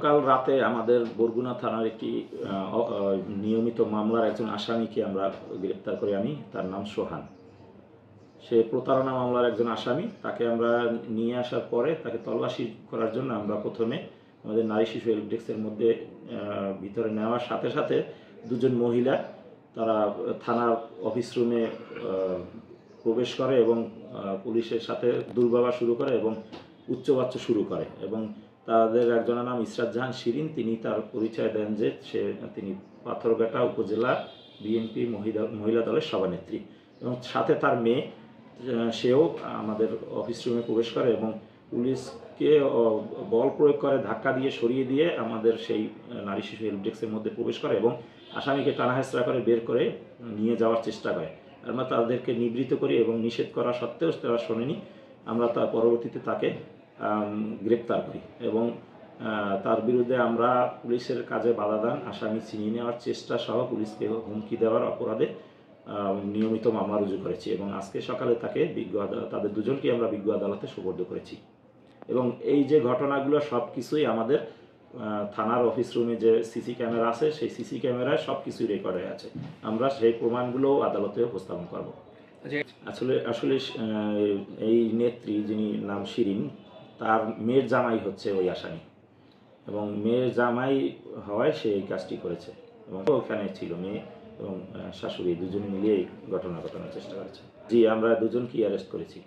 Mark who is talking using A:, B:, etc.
A: কাল রাতে আমাদের বরগুনা থানার একটি নিয়মিত মামলার একজন আসামিকে আমরা গ্রেপ্তার করে আনি। তার নাম সোহান। সে প্রতারণা মামলার একজন আসামি। তাকে আমরা নিয়ে আসার পরে তাকে তল্লাশি করার জন্য আমরা প্রথমে আমাদের নারী শিশু হেল্প ডেস্কের মধ্যে ভিতরে নেওয়ার সাথে সাথে দুজন মহিলা তারা থানার অফিস রুমে প্রবেশ করে এবং পুলিশের সাথে দুর্ব্যবহার শুরু করে এবং উচ্চবাচ্য শুরু করে এবং তাদের একজনের নাম ইসরাত জাহান শিরিন। তিনি তার পরিচয় দেন যে তিনি পাথরঘাটা উপজেলা বিএনপি মহিলা দলের সভানেত্রী এবং সাথে তার মেয়ে, সেও আমাদের অফিস রুমে প্রবেশ করে এবং পুলিশকে বল প্রয়োগ করে ধাক্কা দিয়ে সরিয়ে দিয়ে আমাদের সেই নারী শিশু হেল্প ডেস্কের মধ্যে প্রবেশ করে এবং আসামিকে টানাহেঁচড়া করে বের করে নিয়ে যাওয়ার চেষ্টা করে। আমরা তাদেরকে নিবৃত্ত করি এবং নিষেধ করা সত্ত্বেও তারা শোনেনি। আমরা তার পরবর্তীতে তাকে গ্রেপ্তার করি এবং তার বিরুদ্ধে আমরা পুলিশের কাজে বাধা দান, আসামি ছিনিয়ে নেওয়ার চেষ্টা সহ পুলিশকে হুমকি দেওয়ার অপরাধে নিয়মিত মামলা রুজু করেছি এবং আজকে সকালে তাকে তাদের দুজনকে আমরা বিজ্ঞ আদালতে সোপর্দ করেছি। এবং এই যে ঘটনাগুলো সব কিছুই আমাদের থানার অফিস রুমে যে সিসি ক্যামেরা আছে সেই সিসি ক্যামেরায় সব কিছুই রেকর্ড হয়ে আছে। আমরা সেই প্রমাণগুলোও আদালতে উপস্থাপন করব। আসলে আসলে এই নেত্রী যিনি নাম শিরিন, তার মেয়ের জামাই হচ্ছে ওই আসামি এবং মেয়ের জামাই হওয়ায় সে এই কাজটি করেছে এবং ওখানে ছিল মেয়ে এবং শাশুড়ি দুজনে মিলিয়ে এই ঘটনা ঘটানোর চেষ্টা করেছে। জি, আমরা দুজনকেই অ্যারেস্ট করেছি।